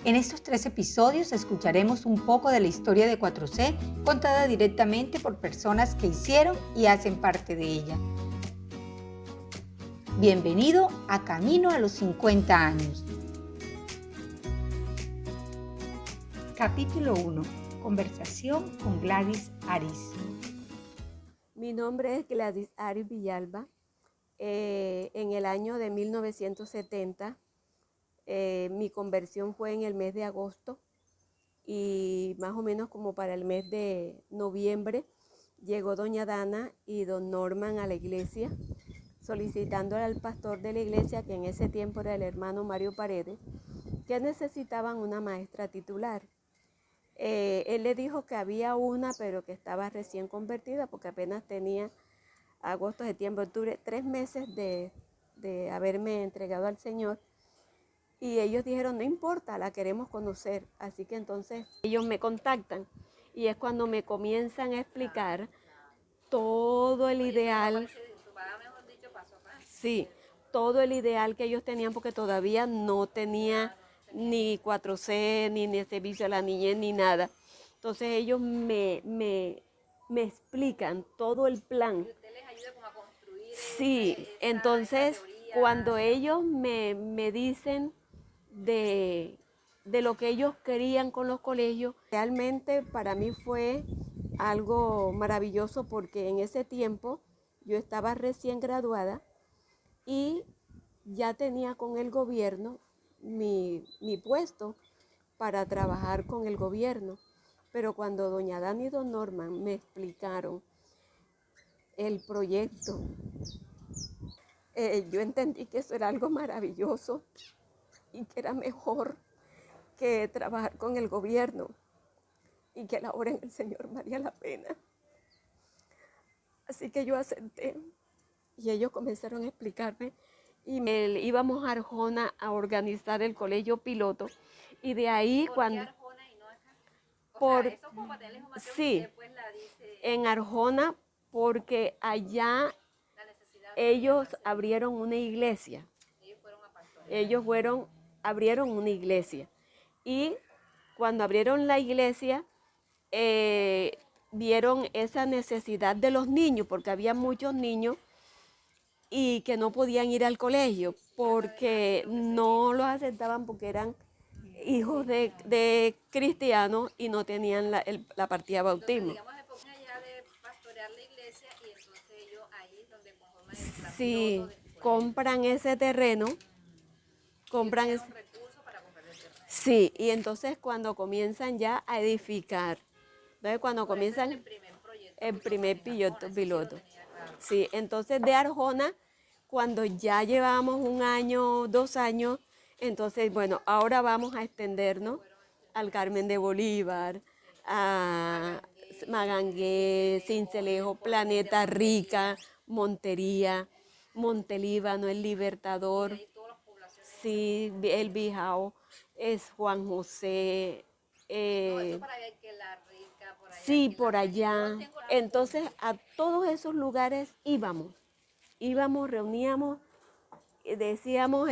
En estos 3 episodios escucharemos un poco de la historia de 4C contada directamente por personas que hicieron y hacen parte de ella. Bienvenido a Camino a los 50 años. Capítulo 1. Conversación con Gladys Aris. Mi nombre es Gladys Aris Villalba. En el año de 1970, mi conversión fue en el mes de agosto y más o menos como para el mes de noviembre llegó doña Dana y don Norman a la iglesia solicitándole al pastor de la iglesia, que en ese tiempo era el hermano Mario Paredes, que necesitaban una maestra titular. Él le dijo que había una, pero que estaba recién convertida porque apenas tenía agosto, septiembre, octubre, 3 meses de haberme entregado al Señor. Y ellos dijeron, no importa, la queremos conocer. Así que entonces ellos me contactan y es cuando me comienzan a explicar todo el ideal. Sí, todo el ideal que ellos tenían, porque todavía no tenía ni 4C, ni el servicio a la niñez, ni nada. Entonces ellos me explican todo el plan. Y usted les ayuda como a construir. Sí, entonces cuando ellos me dicen de lo que ellos querían con los colegios, realmente para mí fue algo maravilloso porque en ese tiempo yo estaba recién graduada y ya tenía con el gobierno mi puesto para trabajar con el gobierno. Pero cuando doña Dani y don Norman me explicaron el proyecto, yo entendí que eso era algo maravilloso y que era mejor que trabajar con el gobierno y que la obra en el Señor valía la pena. Así que yo acepté y ellos comenzaron a explicarme y íbamos a Arjona a organizar el colegio piloto y de ahí ¿Por cuando... qué Arjona y no acá? Eso como para tener información sí, y después la dice... en Arjona porque allá ellos abrieron una iglesia. Ellos fueron a pastorear. Ellos abrieron una iglesia y cuando abrieron la iglesia vieron esa necesidad de los niños, porque había muchos niños y que no podían ir al colegio porque no los aceptaban porque eran hijos de cristianos y no tenían la partida de bautismo. Entonces, digamos, se ponen allá de pastorear la iglesia y entonces ellos ahí es donde conforman el plan Sí, piloto del colegio. compran ese terreno, compran Y ese... recursos para comprar el terreno. Sí, y entonces cuando comienzan ya a edificar, entonces cuando Por eso es comienzan el primer proyecto el primer piloto, sí lo tenía claro. Sí, entonces de Arjona, cuando ya llevamos 1 año, 2 años, entonces bueno, ahora vamos a extendernos al Carmen de Bolívar, a Magangué, Sincelejo, Planeta Rica, Montería, Montelíbano, El Libertador, sí, El Bijao, es Juan José. No, eso para allá hay que La Rica, por allá. Sí, por allá. Entonces a todos esos lugares íbamos, reuníamos, decíamos,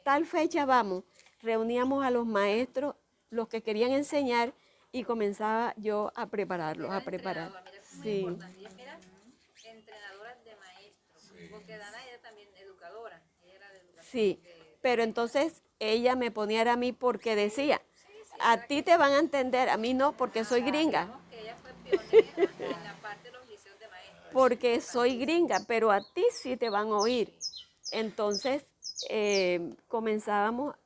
tal fecha vamos, reuníamos a los maestros, los que querían enseñar y comenzaba yo a prepararlos, a preparar. Sí. Eran entrenadoras de maestros, porque Dana era también educadora, ella era de educación. Sí, pero entonces ella me ponía a mí porque decía, a ti te van a entender, a mí no, porque soy gringa. Digamos que ella fue pionera en la parte de los liceos de maestros. Porque soy gringa, pero a ti sí te van a oír. Entonces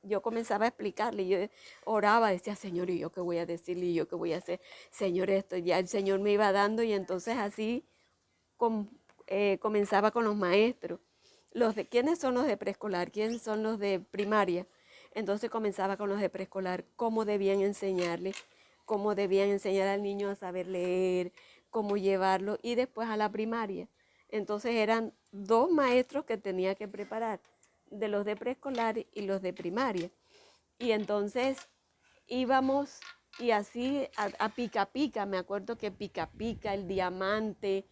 yo comenzaba a explicarle, yo oraba, decía, Señor, ¿y yo qué voy a decirle? ¿Y yo qué voy a hacer? Señor, esto, ya el Señor me iba dando y entonces así comenzaba con los maestros. ¿Quiénes son los de preescolar? ¿Quiénes son los de primaria? Entonces comenzaba con los de preescolar, cómo debían enseñarle, cómo debían enseñar al niño a saber leer, cómo llevarlo, y después a la primaria. Entonces eran 2 maestros que tenía que preparar, de los de preescolar y los de primaria. Y entonces íbamos y así a pica pica, me acuerdo que pica pica, el Diamante,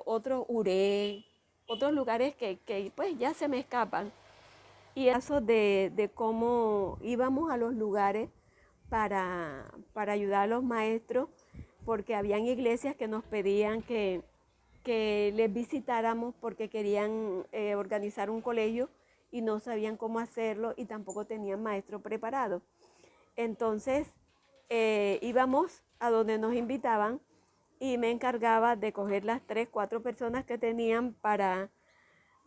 otro Uré, otros lugares que pues ya se me escapan. Y eso de cómo íbamos a los lugares para ayudar a los maestros, porque habían iglesias que nos pedían que les visitáramos porque querían organizar un colegio y no sabían cómo hacerlo y tampoco tenían maestro preparado. Entonces íbamos a donde nos invitaban y me encargaba de coger las 3, 4 personas que tenían para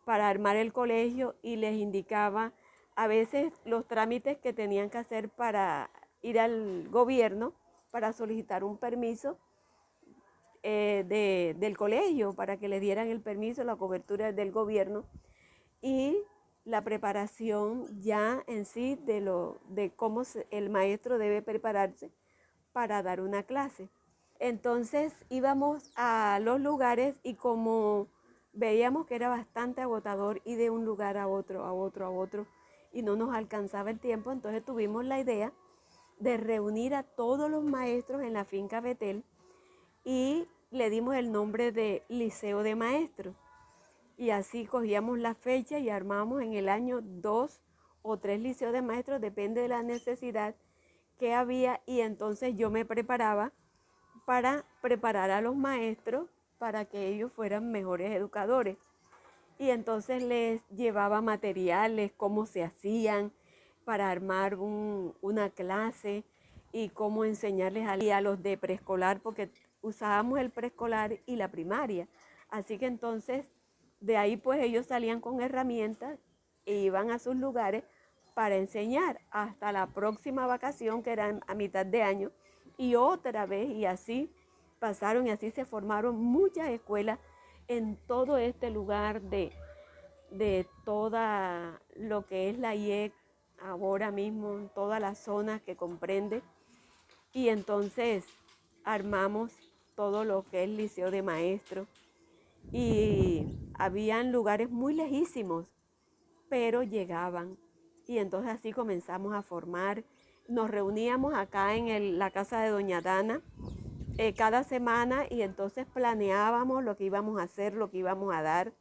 armar el colegio y les indicaba a veces los trámites que tenían que hacer para ir al gobierno para solicitar un permiso del colegio, para que le dieran el permiso, la cobertura del gobierno y la preparación ya en sí de cómo el maestro debe prepararse para dar una clase. Entonces íbamos a los lugares y como veíamos que era bastante agotador ir de un lugar a otro, a otro, a otro, y no nos alcanzaba el tiempo, entonces tuvimos la idea de reunir a todos los maestros en la finca Betel y le dimos el nombre de Liceo de Maestros. Y así cogíamos la fecha y armamos en el año 2 o 3 liceos de maestros, depende de la necesidad que había, y entonces yo me preparaba para preparar a los maestros para que ellos fueran mejores educadores. Y entonces les llevaba materiales, cómo se hacían para armar una clase y cómo enseñarles a los de preescolar, porque usábamos el preescolar y la primaria. Así que entonces de ahí pues ellos salían con herramientas e iban a sus lugares para enseñar hasta la próxima vacación, que era a mitad de año, y otra vez, y así pasaron y así se formaron muchas escuelas en todo este lugar de toda lo que es la IEC ahora mismo, en toda la zona que comprende. Y entonces armamos todo lo que es liceo de maestros y habían lugares muy lejísimos, pero llegaban. Y entonces así comenzamos a formar. Nos reuníamos acá en la casa de doña Dana cada semana y entonces planeábamos lo que íbamos a hacer, lo que íbamos a dar.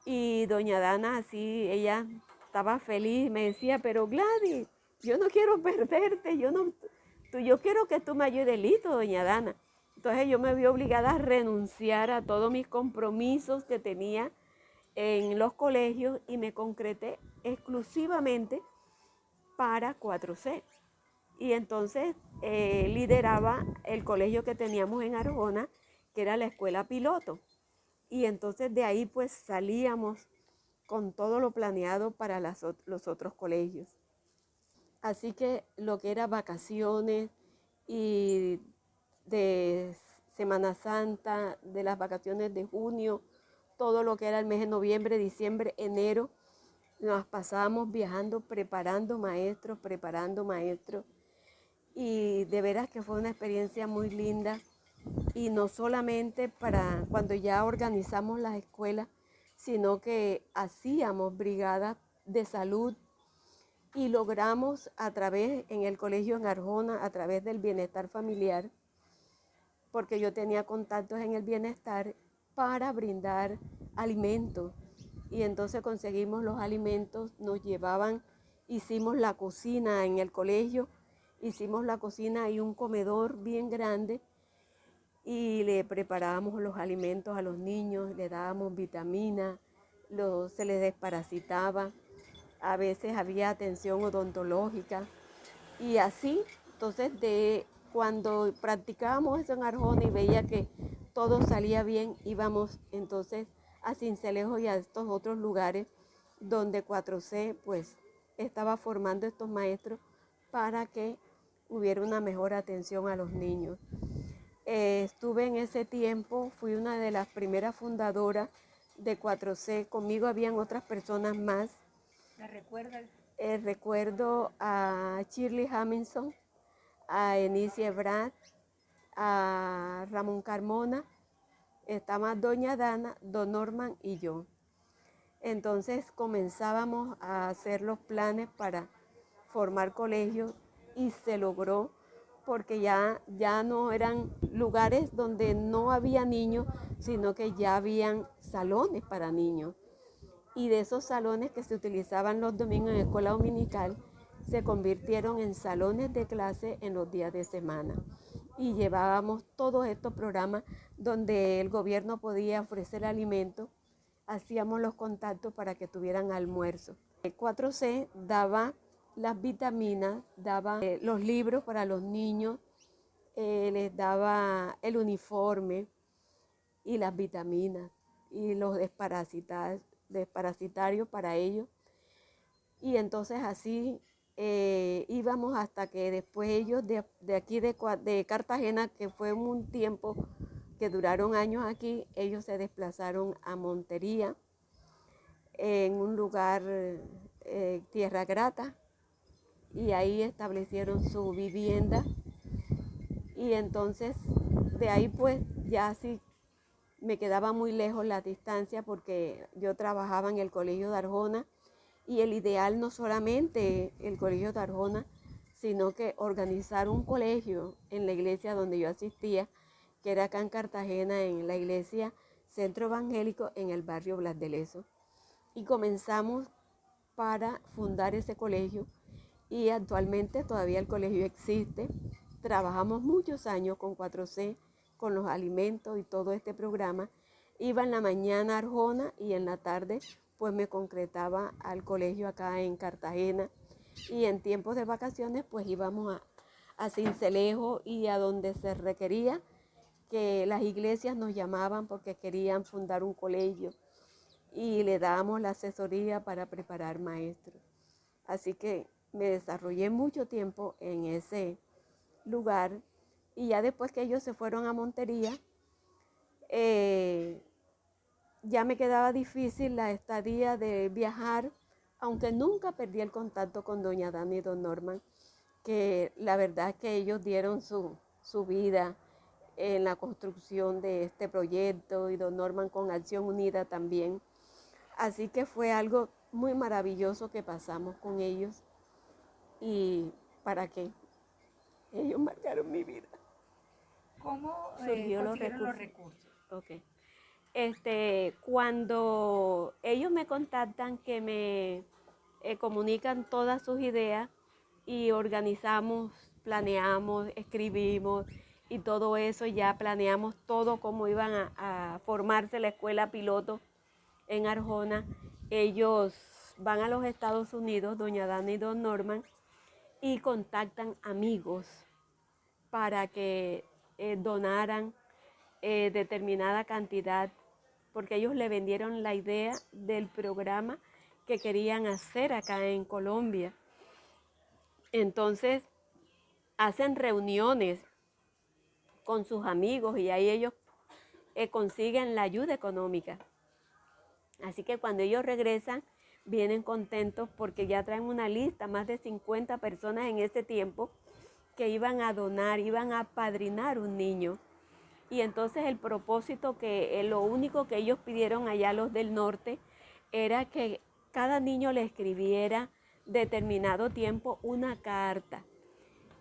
Y doña Dana así, ella estaba feliz, me decía, pero Gladys, yo no quiero perderte, yo quiero que tú me ayudes, listo, doña Dana. Entonces yo me vi obligada a renunciar a todos mis compromisos que tenía en los colegios y me concreté exclusivamente para 4C. Y entonces lideraba el colegio que teníamos en Arjona, que era la escuela piloto. Y entonces de ahí pues salíamos con todo lo planeado para los otros colegios. Así que lo que era vacaciones y de Semana Santa, de las vacaciones de junio, todo lo que era el mes de noviembre, diciembre, enero, nos pasábamos viajando, preparando maestros, y de veras que fue una experiencia muy linda. Y no solamente para cuando ya organizamos las escuelas, sino que hacíamos brigadas de salud y logramos a través, en el colegio en Arjona, a través del bienestar familiar, porque yo tenía contactos en el bienestar para brindar alimentos. Y entonces conseguimos los alimentos, nos llevaban, hicimos la cocina en el colegio, hicimos la cocina y un comedor bien grande y le preparábamos los alimentos a los niños, le dábamos vitaminas, se les desparasitaba, a veces había atención odontológica y así. Entonces cuando practicábamos eso en Arjona y veía que todo salía bien, íbamos entonces a Sincelejo y a estos otros lugares donde 4C pues estaba formando estos maestros para que hubiera una mejor atención a los niños. Estuve en ese tiempo, fui una de las primeras fundadoras de 4C, conmigo habían otras personas más. ¿La recuerdas? Recuerdo a Shirley Hamilton, a Enice Brad, a Ramón Carmona, estaba doña Dana, don Norman y yo. Entonces comenzábamos a hacer los planes para formar colegios y se logró porque ya no eran lugares donde no había niños, sino que ya habían salones para niños. y de esos salones que se utilizaban los domingos en escuela dominical, se convirtieron en salones de clase en los días de semana. Y llevábamos todos estos programas donde el gobierno podía ofrecer alimentos, hacíamos los contactos para que tuvieran almuerzo. El 4C daba las vitaminas, daba los libros para los niños, les daba el uniforme y las vitaminas y los desparasitarios para ellos. Y entonces así íbamos hasta que después ellos de aquí de Cartagena, que fue un tiempo que duraron años aquí, ellos se desplazaron a Montería, en un lugar, Tierra Grata, y ahí establecieron su vivienda. Y entonces de ahí pues ya sí me quedaba muy lejos la distancia porque yo trabajaba en el Colegio de Arjona y el ideal no solamente el Colegio de Arjona, sino que organizar un colegio en la iglesia donde yo asistía, que era acá en Cartagena, en la iglesia Centro Evangélico en el barrio Blas de Lezo. Y comenzamos para fundar ese colegio y actualmente todavía el colegio existe. Trabajamos muchos años con 4C, con los alimentos y todo este programa. Iba en la mañana a Arjona y en la tarde pues me concretaba al colegio acá en Cartagena. Y en tiempos de vacaciones pues íbamos a Sincelejo y a donde se requería, que las iglesias nos llamaban porque querían fundar un colegio y le dábamos la asesoría para preparar maestros. Así que me desarrollé mucho tiempo en ese lugar y ya después que ellos se fueron a Montería, ya me quedaba difícil la estadía de viajar, aunque nunca perdí el contacto con doña Dana y don Norman, que la verdad es que ellos dieron su vida en la construcción de este proyecto y don Norman con Acción Unida también. Así que fue algo muy maravilloso que pasamos con ellos y para que ellos marcaron mi vida. ¿Cómo Surgió consiguieron los recursos? Ok. Cuando ellos me contactan, que me comunican todas sus ideas y organizamos, planeamos, escribimos y todo eso, ya planeamos todo cómo iban a formarse la escuela piloto en Arjona. Ellos van a los Estados Unidos, doña Dana y don Norman, y contactan amigos para que donaran determinada cantidad, porque ellos le vendieron la idea del programa que querían hacer acá en Colombia. Entonces hacen reuniones con sus amigos y ahí ellos consiguen la ayuda económica. Así que cuando ellos regresan, vienen contentos porque ya traen una lista, más de 50 personas en ese tiempo, que iban a donar, iban a apadrinar un niño. Y entonces el propósito, lo único que ellos pidieron allá los del norte, era que cada niño le escribiera determinado tiempo una carta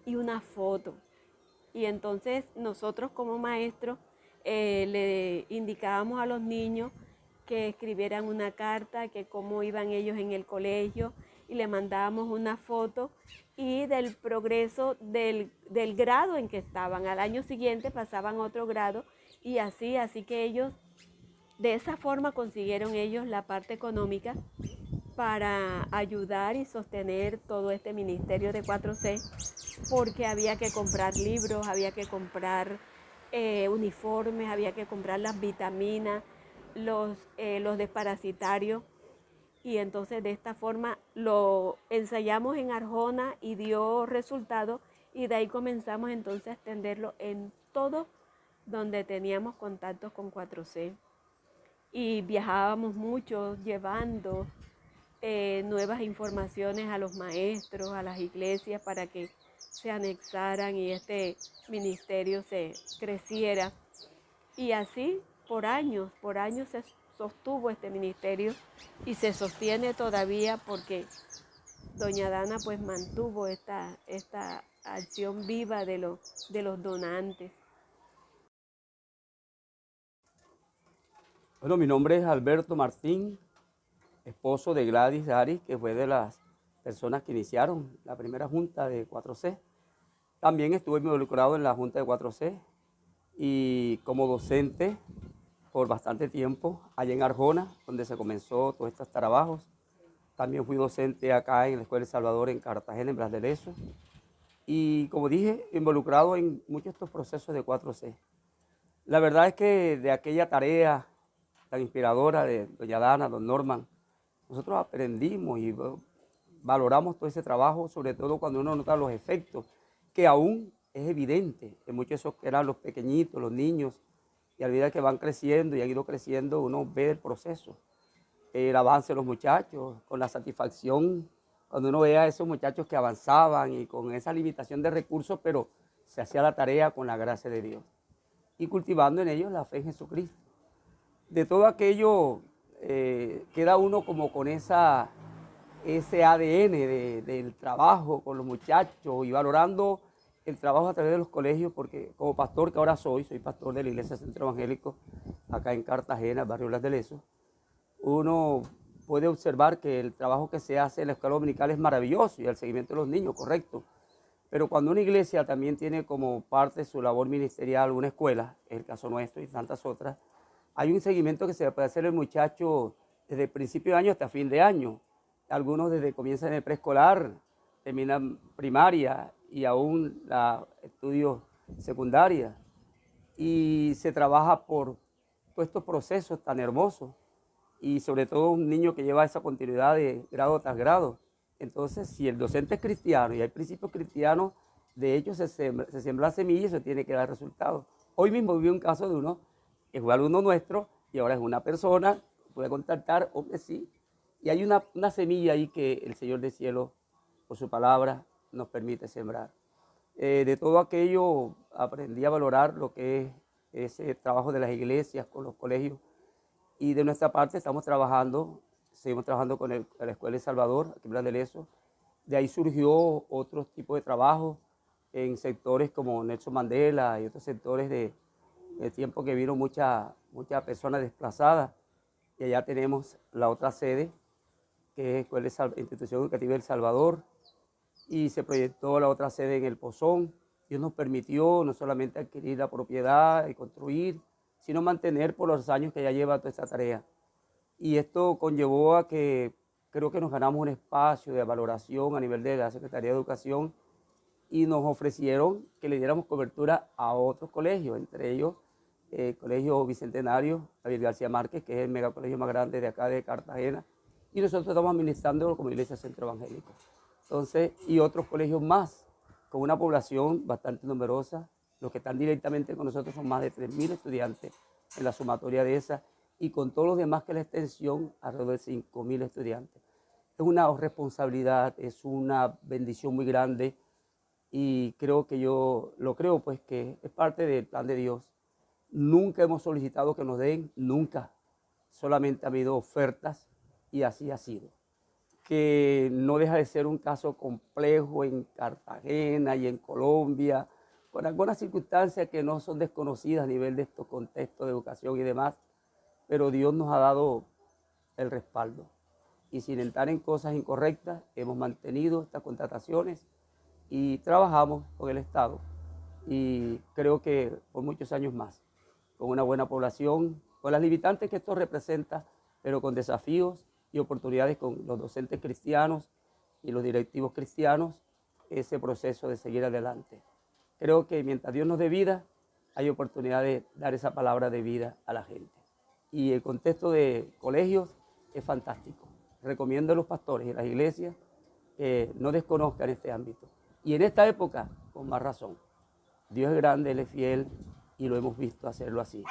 y una foto. Y entonces nosotros como maestros le indicábamos a los niños que escribieran una carta, que cómo iban ellos en el colegio, y le mandábamos una foto y del progreso del grado en que estaban. Al año siguiente pasaban a otro grado y así que ellos, de esa forma consiguieron ellos la parte económica para ayudar y sostener todo este ministerio de 4C, porque había que comprar libros, había que comprar uniformes, había que comprar las vitaminas, los desparasitarios, y entonces de esta forma lo ensayamos en Arjona y dio resultado, y de ahí comenzamos entonces a extenderlo en todo donde teníamos contactos con 4C. Y viajábamos mucho llevando nuevas informaciones a los maestros, a las iglesias, para que se anexaran y este ministerio se creciera. Y así por años se sostuvo este ministerio y se sostiene todavía porque doña Dana pues mantuvo esta acción viva de los donantes. Bueno, mi nombre es Alberto Martín, esposo de Gladys Aris, que fue de las personas que iniciaron la primera junta de 4C. También estuve involucrado en la junta de 4C y como docente por bastante tiempo allá en Arjona, donde se comenzó todos estos trabajos. También fui docente acá en la Escuela El Salvador en Cartagena, en Bras de Lezo. Y como dije, involucrado en muchos de estos procesos de 4C. La verdad es que de aquella tarea tan inspiradora de doña Dana, don Norman, nosotros aprendimos y valoramos todo ese trabajo, sobre todo cuando uno nota los efectos, que aún es evidente en muchos de esos que eran los pequeñitos, los niños, y a medida que van creciendo y han ido creciendo, uno ve el proceso, el avance de los muchachos, con la satisfacción, cuando uno ve a esos muchachos que avanzaban y con esa limitación de recursos, pero se hacía la tarea con la gracia de Dios y cultivando en ellos la fe en Jesucristo. De todo aquello queda uno como con ese ADN del trabajo con los muchachos y valorando el trabajo a través de los colegios, porque como pastor que ahora soy pastor de la Iglesia Centro Evangélico acá en Cartagena, barrio Bras de Lezo, uno puede observar que el trabajo que se hace en la escuela dominical es maravilloso y el seguimiento de los niños, correcto. Pero cuando una iglesia también tiene como parte de su labor ministerial una escuela, es el caso nuestro y tantas otras, hay un seguimiento que se puede hacer el muchacho desde el principio de año hasta fin de año. Algunos desde comienzan en el preescolar, terminan primaria y aún estudios secundaria. Y se trabaja por todos estos procesos tan hermosos y sobre todo un niño que lleva esa continuidad de grado tras grado. Entonces, si el docente es cristiano y hay principios cristianos, de hecho se siembra la semilla y se tiene que dar resultados. Hoy mismo vi un caso de uno que fue alumno nuestro y ahora es una persona, puede contactar, hombre, sí. Y hay una semilla ahí que el Señor del cielo, por su palabra, nos permite sembrar. De todo aquello aprendí a valorar lo que es ese trabajo de las iglesias con los colegios. Y de nuestra parte seguimos trabajando con la Escuela El Salvador, aquí en Bras de Lezo. De ahí surgió otro tipo de trabajo en sectores como Nelson Mandela y otros sectores de tiempo que vino muchas personas desplazadas. Y allá tenemos la otra sede, que es la Institución Educativa El Salvador, y se proyectó la otra sede en El Pozón. Dios nos permitió no solamente adquirir la propiedad y construir, sino mantener por los años que ya lleva toda esta tarea. Y esto conllevó a que creo que nos ganamos un espacio de valoración a nivel de la Secretaría de Educación y nos ofrecieron que le diéramos cobertura a otros colegios, entre ellos el Colegio Bicentenario David García Márquez, que es el megacolegio más grande de acá de Cartagena, y nosotros estamos administrándolo como Iglesia Centro Evangélico. Entonces, y otros colegios más, con una población bastante numerosa. Los que están directamente con nosotros son más de 3.000 estudiantes en la sumatoria de esa, y con todos los demás que la extensión, alrededor de 5.000 estudiantes. Es una responsabilidad, es una bendición muy grande, y creo que yo lo creo, pues que es parte del plan de Dios. Nunca hemos solicitado que nos den, nunca. Solamente ha habido ofertas y así ha sido. Que no deja de ser un caso complejo en Cartagena y en Colombia, con algunas circunstancias que no son desconocidas a nivel de estos contextos de educación y demás, pero Dios nos ha dado el respaldo. Y sin entrar en cosas incorrectas, hemos mantenido estas contrataciones y trabajamos con el Estado. Y creo que por muchos años más, con una buena población, con las limitantes que esto representa, pero con desafíos y oportunidades con los docentes cristianos y los directivos cristianos, ese proceso de seguir adelante. Creo que mientras Dios nos dé vida, hay oportunidad de dar esa palabra de vida a la gente. Y el contexto de colegios es fantástico. Recomiendo a los pastores y las iglesias que no desconozcan este ámbito. Y en esta época, con más razón. Dios es grande, Él es fiel y lo hemos visto hacerlo así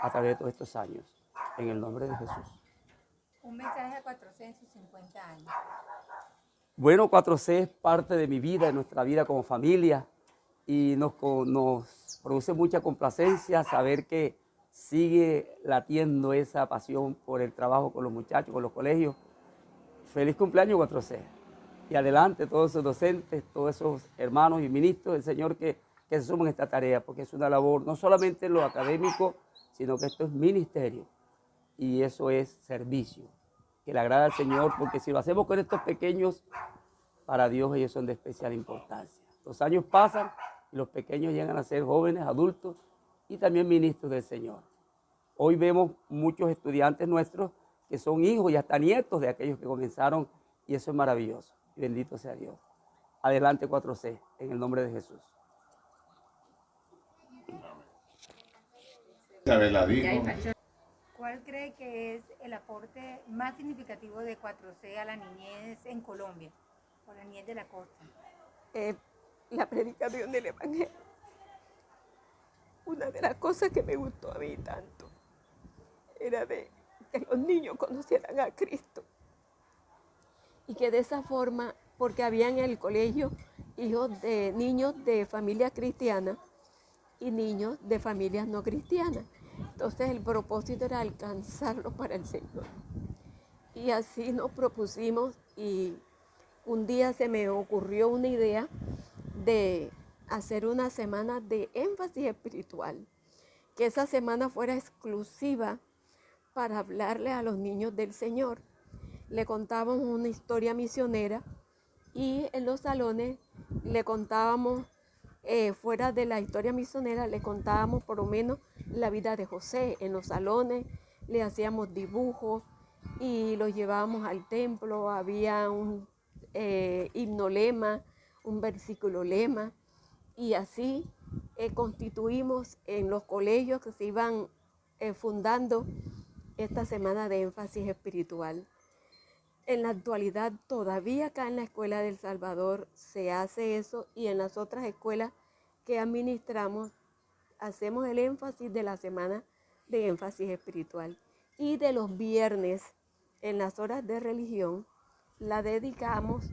a través de todos estos años. En el nombre de Jesús. Un mensaje a 4C en sus 50 años. Bueno, 4C es parte de mi vida, de nuestra vida como familia, y nos produce mucha complacencia saber que sigue latiendo esa pasión por el trabajo con los muchachos, con los colegios. Feliz cumpleaños, 4C. Y adelante todos esos docentes, todos esos hermanos y ministros del Señor que se suman a esta tarea, porque es una labor no solamente en lo académico, sino que esto es ministerio y eso es servicio. que le agrada al Señor, porque si lo hacemos con estos pequeños, para Dios ellos son de especial importancia. Los años pasan y los pequeños llegan a ser jóvenes, adultos y también ministros del Señor. Hoy vemos muchos estudiantes nuestros que son hijos y hasta nietos de aquellos que comenzaron, y eso es maravilloso. Y bendito sea Dios. Adelante 4C, en el nombre de Jesús. ¿Cuál cree que es el aporte más significativo de 4C a la niñez en Colombia, o la niñez de la costa? La predicación del Evangelio. Una de las cosas que me gustó a mí tanto era de que los niños conocieran a Cristo. Y que de esa forma, porque había en el colegio niños de familias cristianas y niños de familias no cristianas. Entonces el propósito era alcanzarlos para el Señor. Y así nos propusimos, y un día se me ocurrió una idea de hacer una semana de énfasis espiritual, que esa semana fuera exclusiva para hablarle a los niños del Señor. Le contábamos una historia misionera, y en los salones le contábamos, fuera de la historia misionera, le contábamos por lo menos la vida de José. En los salones le hacíamos dibujos y los llevábamos al templo. Había un himnolema, un versículo lema, y así constituimos en los colegios que se iban fundando esta semana de énfasis espiritual. En la actualidad todavía acá en la Escuela del Salvador se hace eso, y en las otras escuelas que administramos hacemos el énfasis de la semana de énfasis espiritual. Y de los viernes, en las horas de religión, la dedicamos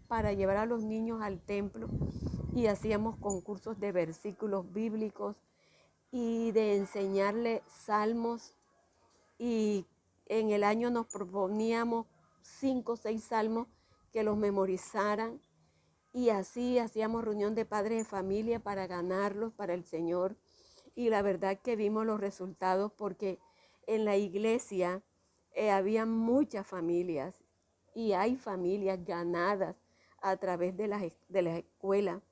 para llevar a los niños al templo, y hacíamos concursos de versículos bíblicos y de enseñarle salmos, y en el año nos proponíamos 5 o 6 salmos que los memorizaran, y así hacíamos reunión de padres de familia para ganarlos para el Señor. Y la verdad que vimos los resultados, porque en la iglesia había muchas familias, y hay familias ganadas a través de las escuelas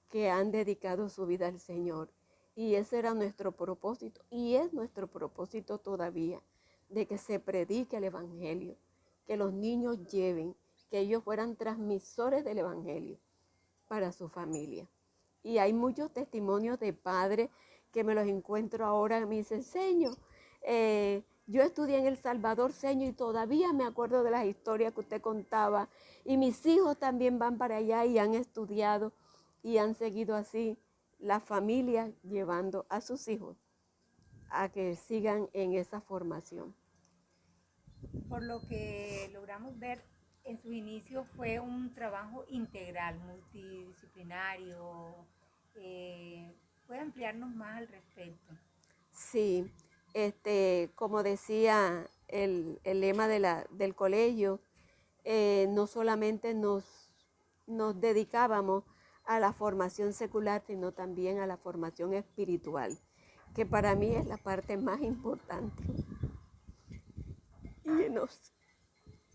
que han dedicado su vida al Señor. Y ese era nuestro propósito, y es nuestro propósito todavía, de que se predique el Evangelio, que los niños lleven, que ellos fueran transmisores del Evangelio para su familia. Y hay muchos testimonios de padres que me los encuentro ahora, me dicen: Señor, yo estudié en El Salvador, Señor, y todavía me acuerdo de las historias que usted contaba, y mis hijos también van para allá y han estudiado, y han seguido así las familias llevando a sus hijos a que sigan en esa formación. Por lo que logramos ver, en su inicio fue un trabajo integral, multidisciplinario. ¿Puede ampliarnos más al respecto? Sí, como decía el lema del colegio, no solamente nos dedicábamos a la formación secular, sino también a la formación espiritual, que para mí es la parte más importante. Y nos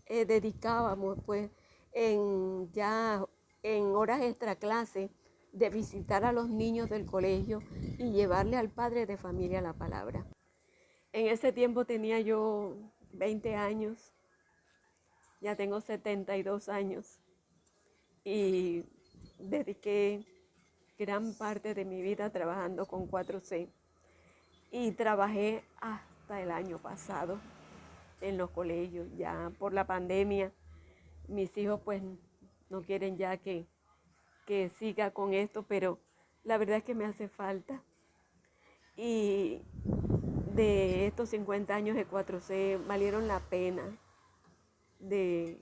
dedicábamos pues ya en horas extra clase de visitar a los niños del colegio y llevarle al padre de familia la palabra. En ese tiempo tenía yo 20 años, ya tengo 72 años, y dediqué gran parte de mi vida trabajando con 4C, y trabajé hasta el año pasado en los colegios. Ya por la pandemia mis hijos pues no quieren ya que siga con esto, pero la verdad es que me hace falta. Y de estos 50 años de 4C valieron la pena de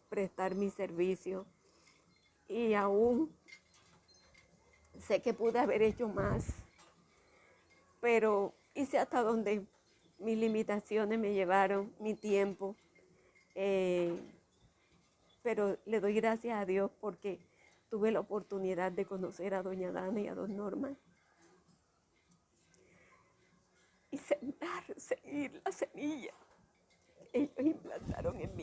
prestar mi servicio, y aún sé que pude haber hecho más, pero hice hasta donde mis limitaciones me llevaron, mi tiempo, pero le doy gracias a Dios porque tuve la oportunidad de conocer a doña Dana y a don Norman, y seguir la semilla que ellos implantaron en mí.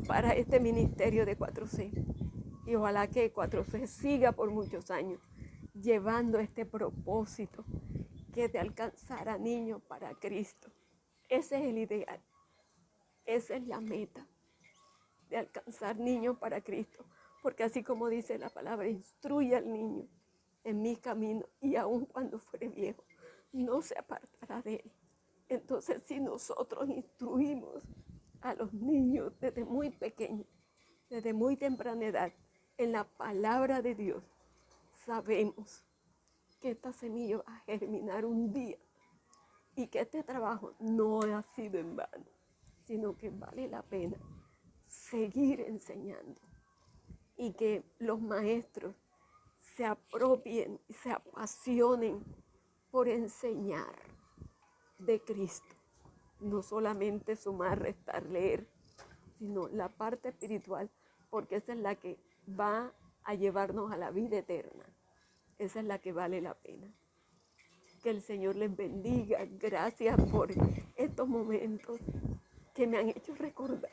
para este ministerio de 4C. Y ojalá que 4C siga por muchos años llevando este propósito que es de alcanzar a niños para Cristo. Ese es el ideal, esa es la meta, de alcanzar niños para Cristo. Porque así como dice la palabra, instruye al niño en mi camino y aun cuando fuere viejo, no se apartará de él. Entonces, si nosotros instruimos a los niños desde muy pequeños, desde muy temprana edad, en la palabra de Dios, sabemos que esta semilla va a germinar un día y que este trabajo no ha sido en vano, sino que vale la pena seguir enseñando y que los maestros se apropien y se apasionen por enseñar de Cristo. No solamente sumar, restar, leer, sino la parte espiritual, porque esa es la que va a llevarnos a la vida eterna. Esa es la que vale la pena. Que el Señor les bendiga. Gracias por estos momentos que me han hecho recordar